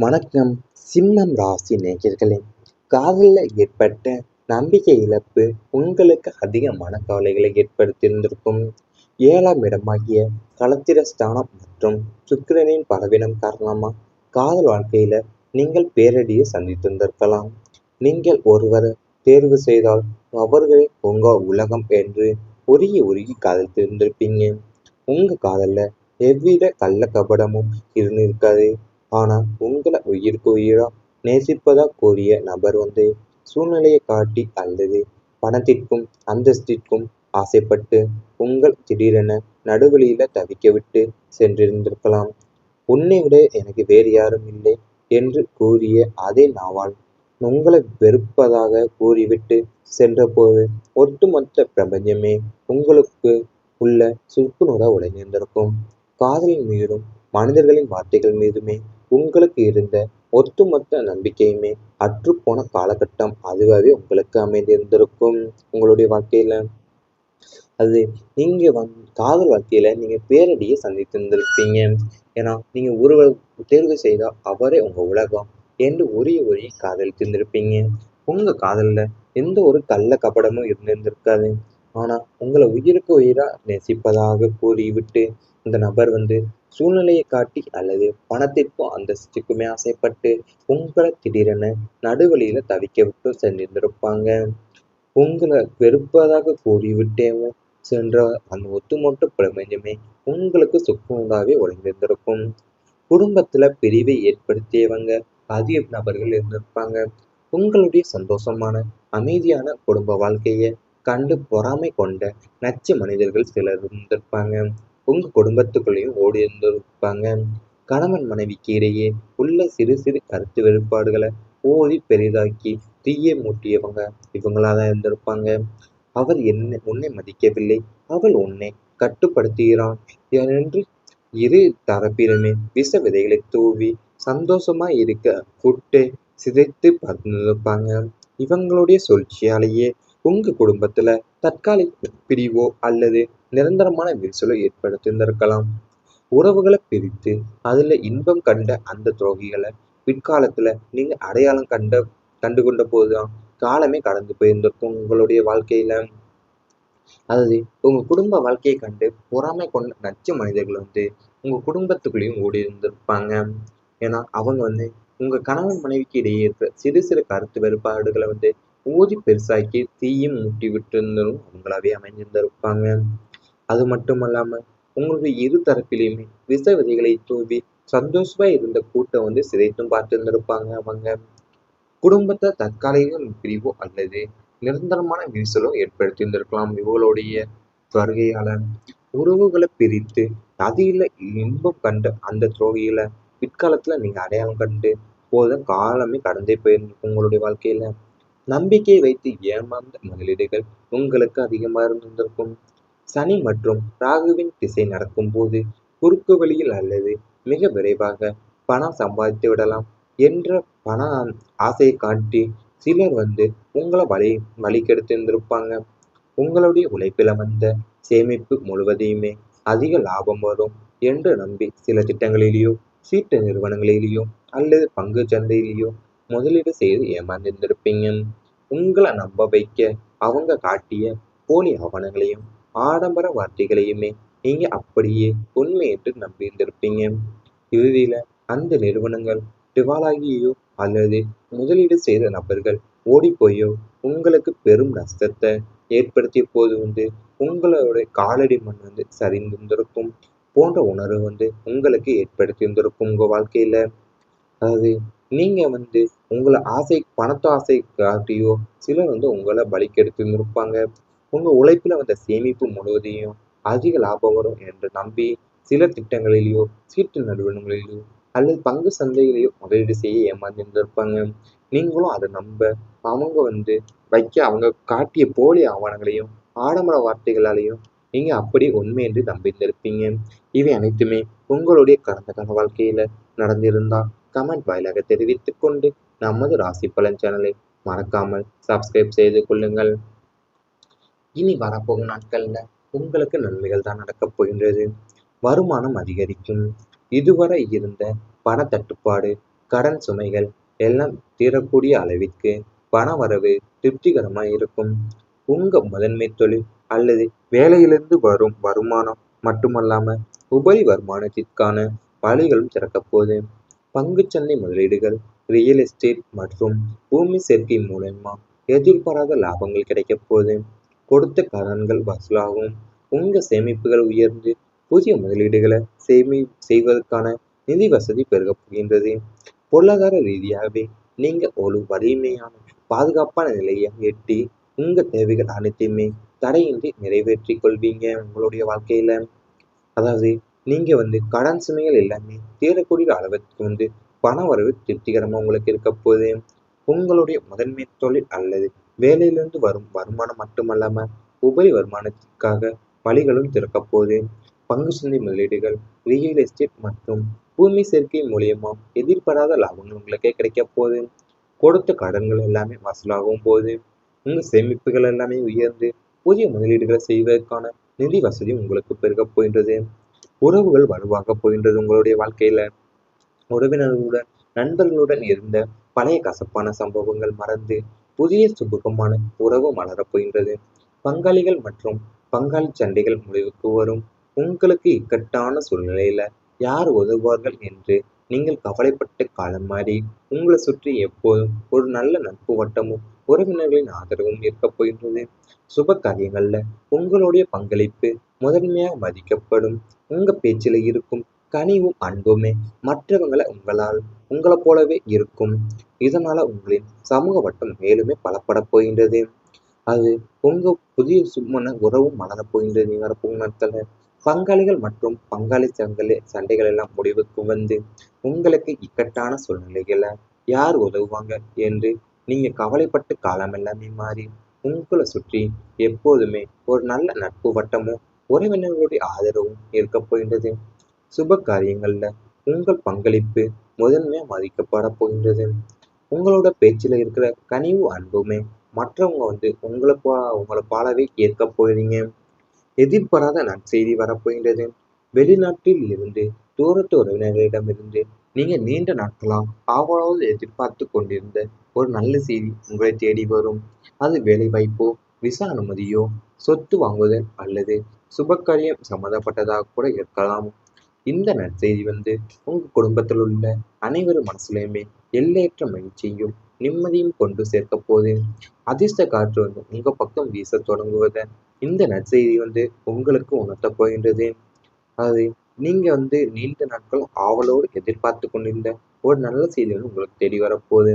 வணக்கம். சிம்மம் ராசி நேயர்களே, காதலில் ஏற்பட்ட நம்பிக்கை இழப்பு உங்களுக்கு அதிக மனக்கவலைகளை ஏற்படுத்தியிருந்திருக்கும். 7ஆம் இடமாகிய களத்திர ஸ்தானம் மற்றும் சுக்கிரனின் பலவீனம் காரணமாக காதல் வாழ்க்கையில நீங்கள் பேரடியை சந்தித்திருந்திருக்கலாம். நீங்கள் ஒருவரை தேர்வு செய்தால் அவர்களே உங்க உலகம் என்று உருகி உருகி காதலித்திருந்திருப்பீங்க. உங்க காதல்ல எவ்வித கள்ள கபடமும் இருந்திருக்காது. ஆனா உங்களை உயிருக்கு உயிரா நேசிப்பதா கூறிய நபர் சூழ்நிலையை காட்டி அல்லது பணத்திற்கும் அந்தஸ்திற்கும் ஆசைப்பட்டு உங்கள் திடீரென நடுவழியில தவிக்க விட்டு சென்றிருந்திருக்கலாம். உன்னை விட எனக்கு வேறு யாரும் இல்லை என்று கூறிய அதே நாவால் உங்களை வெறுப்பதாக கூறிவிட்டு சென்றபோது ஒட்டுமொத்த பிரபஞ்சமே உங்களுக்கு உள்ள சுக்குநூறா உடைந்திருந்திருக்கும். காதலின் மீதும் மனிதர்களின் வார்த்தைகள் மீதுமே உங்களுக்கு இருந்த ஒட்டுமொத்த நம்பிக்கையுமே அற்றுப்போன காலகட்டம் அதுவாகவே உங்களுக்கு அமைந்திருந்திருக்கும். உங்களுடைய வாழ்க்கையில அது நீங்க காதல் வாழ்க்கையில நீங்க பேரடியை சந்தித்திருந்திருப்பீங்க. ஏன்னா நீங்க ஒருவர் தேர்வு செய்தா அவரே உங்க உலகம் என்று உரிய காதலித்திருந்திருப்பீங்க. உங்க காதல்ல எந்த ஒரு கள்ள கபடமும் இருந்திருக்காது. ஆனா உங்களை உயிருக்கு உயிரா நேசிப்பதாக கூறிவிட்டு இந்த நபர் சூழ்நிலையை காட்டி அல்லது பணத்திற்கும் அந்தஸ்துக்குமே ஆசைப்பட்டு உங்களை திடீரென நடுவழியில தவிக்க விட்டு சென்றிருந்திருப்பாங்க. உங்களை வெறுப்பதாக கூறிவிட்டே சென்ற அந்த ஒட்டுமொத்த பிரபஞ்சமே உங்களுக்கு சுக்குநூறாவே உடைந்திருந்திருக்கும். குடும்பத்துல பிரிவை ஏற்படுத்தியவங்க அதிக நபர்கள் இருந்திருப்பாங்க. உங்களுடைய சந்தோஷமான அமைதியான குடும்ப வாழ்க்கைய கண்டு பொறாமை கொண்ட நச்சு மனிதர்கள் சிலர் இருந்திருப்பாங்க. உங்க குடும்பத்துக்குள்ளேயும் ஓடி இருந்திருப்பாங்க. கணவன் மனைவிக்கு இடையே உள்ள சிறு சிறு கருத்து வேறுபாடுகளை ஓதி பெரிதாக்கி தீயை மூட்டியவங்க இவங்களாதான் இருந்திருப்பாங்க. அவர் உன்னை மதிக்கவில்லை, அவள் உன்னை கட்டுப்படுத்துகிறான் என்று இரு தரப்பிலுமே விஷ விதைகளை தூவி சந்தோஷமா இருக்க கூட்டை சிதைத்து பார்த்திருப்பாங்க. இவங்களுடைய சூழ்ச்சியாலேயே உங்க குடும்பத்துல தற்காலிக பிரிவோ அல்லது நிரந்தரமான விரிசலோ ஏற்படுத்தியிருந்திருக்கலாம். உறவுகளை பிரித்து அதுல இன்பம் கண்ட அந்த துரோகிகளை பிற்காலத்துல நீங்க அடையாளம் கண்டு கொண்ட போதுதான் காலமே கடந்து போயிருந்திருக்கும் உங்களுடைய வாழ்க்கையில. அதாவது உங்க குடும்ப வாழ்க்கையை கண்டு பொறாமை கொண்ட நச்சு மனிதர்கள் உங்க குடும்பத்துக்குள்ளேயும் ஓடி இருந்திருப்பாங்க. ஏன்னா அவங்க உங்க கணவன் மனைவிக்கு இடையே இருக்கிற சிறு சிறு கருத்து வேறுபாடுகளை ஊதி பெருசாக்கி தீயும் மூட்டி விட்டு இருந்தும் அவங்களாவே அமைஞ்சிருந்திருப்பாங்க. அது மட்டும் இல்லாம உங்களுடைய இரு தரப்பிலையுமே விஷ விதைகளை தூவி சந்தோஷமா இருந்த கூட்டம் சிதைத்தும் பார்த்திருந்திருப்பாங்க. அவங்க குடும்பத்தை தற்காலிக பிரிவோ அல்லது நிரந்தரமான விரிசலோ ஏற்படுத்தியிருந்திருக்கலாம். இவங்களுடைய வருகையால உறவுகளை பிரித்து அதில இன்பம் கண்ட அந்த துரோகிகளை பிற்காலத்துல நீங்க அடையாளம் கண்டு போதும் காலமே கடந்தே போயிருந்திருக்கும் உங்களுடைய வாழ்க்கையில. நம்பிக்கை வைத்து ஏமாந்த முதலீடுகள் உங்களுக்கு அதிகமாக இருந்திருக்கும். சனி மற்றும் ராகுவின் திசை நடக்கும் போது குறுக்கு வழியில் அல்லது மிக விரைவாக பணம் சம்பாதித்து விடலாம் என்ற பண ஆசையை காட்டி சிலர் உங்களை வழிகெடுத்திருந்திருப்பாங்க. உங்களுடைய உழைப்பில சேமிப்பு முழுவதையுமே அதிக லாபம் வரும் என்று நம்பி சில திட்டங்களிலேயோ சீட்டு நிறுவனங்களிலேயோ அல்லது பங்கு சந்தையிலேயோ முதலீடு செய்து ஏமாந்திருந்திருப்பீங்க. உங்களை நம்ப வைக்க அவங்க காட்டிய போலி ஆவணங்களையும் ஆடம்பர வார்த்தைகளையுமே நீங்க அப்படியே உண்மை என்று நம்பியிருந்திருப்பீங்க. இறுதியில அந்த நிறுவனங்கள் திவாலாகியோ அல்லது முதலீடு செய்த நபர்கள் ஓடிப்போயோ உங்களுக்கு பெரும் நஷ்டத்தை ஏற்படுத்திய போது உங்களுடைய காலடி மண் சரிந்திருந்திருக்கும் போன்ற உணர்வு உங்களுக்கு ஏற்படுத்தியிருந்திருக்கும் உங்க வாழ்க்கையில. அதாவது நீங்க உங்களை பணத்து ஆசை காட்டியோ சிலர் உங்களை பலிக்கெடுத்திருந்திருப்பாங்க. உங்க உழைப்புல சேமிப்பு முழுவதையும் அதிக லாபம் வரும் என்று நம்பி சில திட்டங்களிலேயோ சீட்டு நிறுவனங்களிலேயோ அல்லது பங்கு சந்தையிலேயோ முதலீடு செய்ய ஏமாந்திருந்திருப்பாங்க. நீங்களும் அதை நம்ப அவங்க வைக்க அவங்க காட்டிய போலி ஆவணங்களையும் ஆடம்பர வார்த்தைகளாலையும் நீங்க அப்படி உண்மை என்று நம்பியிருந்திருப்பீங்க. இவை அனைத்துமே உங்களுடைய கடந்த கால வாழ்க்கையில நடந்திருந்தா கமெண்ட் வாயிலாக தெரிவித்துக் கொண்டு நமது ராசி பலன் சேனலை மறக்காமல் சப்ஸ்கிரைப் செய்து கொள்ளுங்கள். இனி வரப்போகும் நாட்கள்ல உங்களுக்கு நன்மைகள் தான் நடக்கப் போகின்றது. வருமானம் அதிகரிக்கும். இதுவரை இருந்த பண தட்டுப்பாடு கடன் சுமைகள் எல்லாம் தீரக்கூடிய அளவிற்கு பண வரவு திருப்திகரமாக இருக்கும். உங்க முதன்மை தொழில் அல்லது வேலையிலிருந்து வரும் வருமானம் மட்டுமல்லாம உபரி வருமானத்திற்கான வழிகளும் திறக்கப் போகுது. பங்குச்சந்தை முதலீடுகள், ரியல் எஸ்டேட் மற்றும் பூமி சேர்க்கை மூலமா எதிர்பாராத லாபங்கள் கிடைக்கப் போகுது. கொடுத்த கடன்கள் வசூலாகும். உங்க சேமிப்புகள் உயர்ந்து புதிய முதலீடுகளை செய்வதற்கான நிதி வசதி பெருகப் போகின்றது. பொருளாதார ரீதியாகவே நீங்க ஒரு வலிமையான பாதுகாப்பான நிலையை எட்டி உங்க தேவைகள் அனைத்தையுமே தடையின்றி நிறைவேற்றிக் கொள்வீங்க உங்களுடைய வாழ்க்கையில. அதாவது நீங்க கடன் சுமைகள் எல்லாமே தீரக்கூடிய அளவுக்கு பண வரவு திருப்திகரமா உங்களுக்கு இருக்க போகுது. உங்களுடைய முதன்மை தொழில் அல்லது வேலையிலிருந்து வரும் வருமானம் மட்டுமல்லாம உபரி வருமானத்திற்காக வழிகளும் திறக்கப் போகுது. பங்கு சந்தை முதலீடுகள், ரியல் எஸ்டேட் மற்றும் பூமி சேர்க்கை மூலியமா எதிர்பாராத லாபங்கள் உங்களுக்கே கிடைக்க போகுது. கொடுத்த கடன்கள் எல்லாமே வசூலாகவும் போகுது. உங்க சேமிப்புகள் எல்லாமே உயர்ந்து புதிய முதலீடுகளை செய்வதற்கான நிதி வசதி உங்களுக்கு பெருகப் போகின்றது. உறவுகள் வலுவாக போகின்றது உங்களுடைய வாழ்க்கையில. உறவினர்களுடன் நண்பர்களுடன் இருந்த பழைய கசப்பான சம்பவங்கள் மறந்து புதிய சுபகமான உறவு மலரப் போகின்றது. பங்காளிகள் மற்றும் பங்காளி சண்டைகள் முடிவுக்கு வரும். உங்களுக்கு இக்கட்டான சூழ்நிலையில யார் உதவுவார்கள் என்று நீங்கள் கவலைப்பட்ட காலம் மாறி உங்களை சுற்றி எப்போதும் ஒரு நல்ல நட்பு வட்டமும் உறவினர்களின் ஆதரவும் இருக்கப் போகின்றது. சுப காரியங்கள்ல உங்களுடைய பங்களிப்பு முதன்மையாக மதிக்கப்படும். உங்க பேச்சில் இருக்கும் கனிவும் அன்புமே மற்றவங்களை உங்களை போலவே இருக்கும். இதனால உங்களின் சமூக வட்டம் மேலுமே பலப்படப் போகின்றது. அது உங்க புதிய சும்மன உறவும் மலரப் போகின்றது. வரப்போகும் நாட்கள்ல பங்காளிகள் மற்றும் பங்காளி சண்டைகள் எல்லாம் முடிவுக்கு வந்து உங்களுக்கு இக்கட்டான சூழ்நிலைகளை யார் உதவுவாங்க என்று நீங்க கவலைப்பட்ட காலம் எல்லாமே மாறி உங்களை சுற்றி எப்போதுமே ஒரு நல்ல நட்பு வட்டமும் உறவினர்களுடைய ஆதரவும் இருக்கப் போகின்றது. சுப காரியங்கள்ல உங்கள் பங்களிப்பு முதன்மையா மதிக்கப்பட போகின்றது. உங்களோட பேச்சில் இருக்கிற கனிவு அன்புமே மற்றவங்க உங்களை பாலவே ஏற்கப் போகிறீங்க. எதிர்பாராத நற்செய்தி வரப்போகின்றது. வெளிநாட்டில் இருந்து தூரத்து உறவினர்களிடமிருந்து நீங்க நீண்ட நாட்களாக ஆவலோடு எதிர்பார்த்து கொண்டிருந்த ஒரு நல்ல செய்தி உங்களை தேடி வரும். அது வேலைவாய்ப்போ, விசா அனுமதியோ, சொத்து வாங்குதல் அல்லது சுபகாரியம் சம்மந்தப்பட்டதாக கூட இருக்கலாம். இந்த நற்செய்தி உங்க குடும்பத்தில் உள்ள அனைவரும் மனசுலையுமே எல்லையற்ற மகிழ்ச்சியும் நிம்மதியும் கொண்டு சேர்க்க போது. அதிர்ஷ்ட காற்று உங்க பக்கம் வீச தொடங்குவத இந்த நற்செய்தி உங்களுக்கு உணர்த்தப் போகின்றது. அது நீங்க நீண்ட நாட்கள் ஆவலோடு எதிர்பார்த்து கொண்டிருந்த ஒரு நல்ல செய்தி உங்களுக்கு தேடி வரப்போகுது.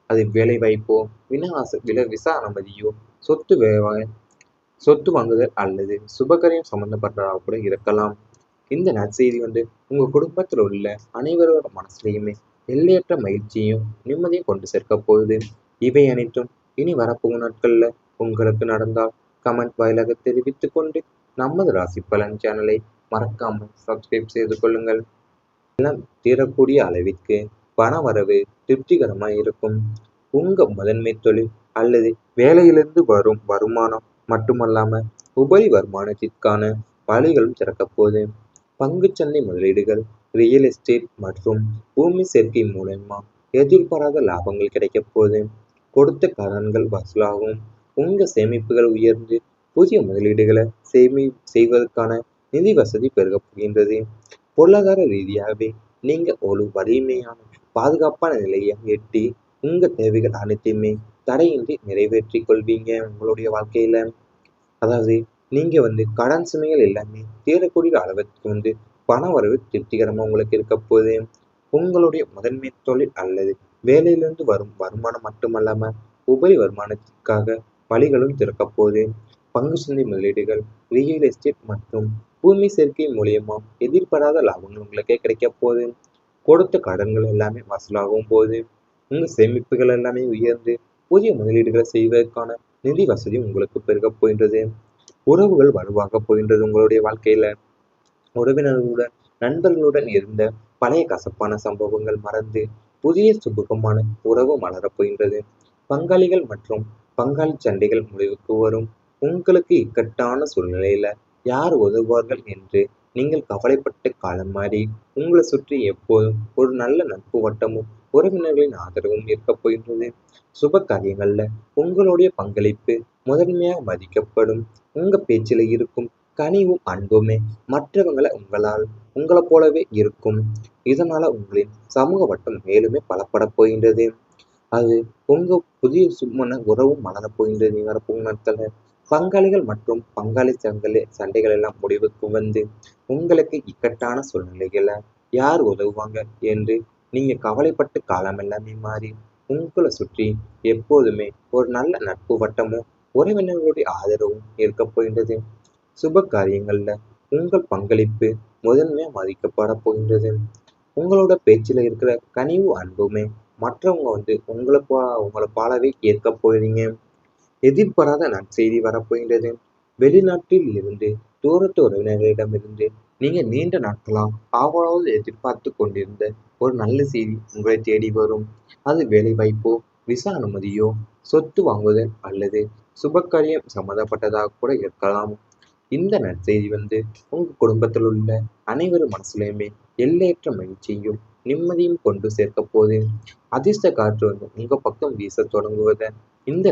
அது வேலை வாய்ப்போ, விசா அனுமதியோ, சொத்து வாங்குதல் அல்லது சுபகாரியம் சம்பந்தப்பட்டதாக கூட இருக்கலாம். இந்த நற்செய்தி உங்க குடும்பத்தில் உள்ள அனைவரோட மனசுலையுமே எல்லையற்ற மகிழ்ச்சியும் நிம்மதியும் கொண்டு சேர்க்க போகுது. இவை அனைத்தும் இனி வரப்போகும் நாட்கள்ல உங்களுக்கு நடந்தால் கமெண்ட் வாயிலாக தெரிவித்துக் கொண்டு நமது ராசி பலன் சேனலை மறக்காமல் சப்ஸ்கிரைப் செய்து கொள்ளுங்கள். எல்லாம் தீரக்கூடிய அளவிற்கு பண வரவு திருப்திகரமாக இருக்கும். உங்க முதன்மை தொழில் அல்லது வேலையிலிருந்து வரும் வருமானம் மட்டுமல்லாம உபரி வருமானத்திற்கான வழிகளும் திறக்கப் போகுது. பங்குச்சந்தை முதலீடுகள், ரியல் எஸ்டேட் மற்றும் பூமி சேர்க்கை மூலமா எதிர்பாராத லாபங்கள் கிடைக்கப் போகுது. கொடுத்த கடன்கள் வசூலாகும். உங்க சேமிப்புகள் உயர்ந்து புதிய முதலீடுகளை செய்வதற்கான நிதி வசதி பெருகப் போகின்றது. பொருளாதார ரீதியாகவே நீங்க ஒரு வலிமையான பாதுகாப்பான நிலையை எட்டி உங்க தேவைகள் அனைத்தையுமே தடையின்றி நிறைவேற்றிக் கொள்வீங்க உங்களுடைய வாழ்க்கையில. அதாவது நீங்க கடன் சுமைகள் எல்லாமே தீரக்கூடிய அளவுக்கு பண வரவு திருப்திகரமா உங்களுக்கு இருக்க போகுது. உங்களுடைய முதன்மை தொழில் அல்லது வேலையிலிருந்து வரும் வருமானம் மட்டுமல்லாம உபரி வருமானத்திற்காக வழிகளும் திறக்கப் போகுது. பங்கு சந்தை முதலீடுகள், ரியல் எஸ்டேட் மற்றும் பூமி சேர்க்கை மூலியமா எதிர்பாராத லாபங்கள் உங்களுக்கே கிடைக்க போகுது. கொடுத்த கடன்கள் எல்லாமே வசூலாகவும் போகுது. உங்க சேமிப்புகள் எல்லாமே உயர்ந்து புதிய முதலீடுகளை செய்வதற்கான நிதி வசதி உங்களுக்கு பெருகப் போகின்றது. உறவுகள் வலுவாக போகின்றது உங்களுடைய வாழ்க்கையில. உறவினர்களுடன் நண்பர்களுடன் இருந்த பழைய கசப்பான சம்பவங்கள் மறந்து புதிய சுபகமான உறவு மலரப் போகின்றது. பங்காளிகள் மற்றும் பங்காளி சண்டைகள் முடிவுக்கு வரும். உங்களுக்கு இக்கட்டான சூழ்நிலையில யார் உதவுவார்கள் என்று நீங்கள் கவலைப்பட்ட காலம் மாறி உங்களை சுற்றி எப்போதும் ஒரு நல்ல நட்பு வட்டமும் உறவினர்களின் ஆதரவும் இருக்கப் போகின்றது. சுப காரியங்கள்ல உங்களுடைய பங்களிப்பு முதன்மையாக மதிக்கப்படும். உங்க பேச்சில இருக்கும் கனிவும் அன்புமே மற்றவங்களை உங்களைப் போலவே இருக்கும். இதனால உங்களின் சமூக வட்டம் மேலுமே பலப்படப் போகின்றது. அது உங்க புதிய சுமண உறவும் மலரப் போகின்றது. இனி வரப்போகும் நாட்கள்ல பங்காளிகள் மற்றும் பங்காளி சண்டைகள் எல்லாம் முடிவுக்கு வந்து உங்களுக்கு இக்கட்டான சூழ்நிலைகள யார் உதவுவாங்க என்று நீங்க கவலைப்பட்டு காலமெல்லாமே மாறி உங்களை சுற்றி எப்போதுமே ஒரு நல்ல நட்பு வட்டமும் உறவினர்களுடைய ஆதரவும் இருக்கப் போகின்றது. சுப காரியங்கள்ல உங்கள் பங்களிப்பு முதன்மையா மதிக்கப்படப் போகின்றது. உங்களோட பேச்சுல இருக்கிற கனிவு அன்புமே மற்றவங்க வந்து உங்களை போலவே ஏற்கப் போறீங்க. எதிர்பாராத நற்செய்தி வரப்போகின்றது. வெளிநாட்டில் இருந்து தூரத்து உறவினர்களிடமிருந்து நீங்க நீண்ட நாட்களா ஆவலோடு எதிர்பார்த்துக் கொண்டிருந்த ஒரு நல்ல செய்தி உங்களை தேடி வரும். அது வேலைவாய்ப்போ, விசா அனுமதியோ, சொத்து வாங்குதல் அல்லது சுபகாரியம் சம்பந்தப்பட்டதாக கூட இருக்கலாம். இந்த நற்செய்தி வந்து உங்க குடும்பத்தில் உள்ள அனைவரும் மனசுலையுமே எல்லையற்ற மகிழ்ச்சியும் நிம்மதியும் கொண்டு சேர்க்கப் போகுது. அதிர்ஷ்ட காற்று வந்து உங்க பக்கம் வீசத் தொடங்குவத இந்த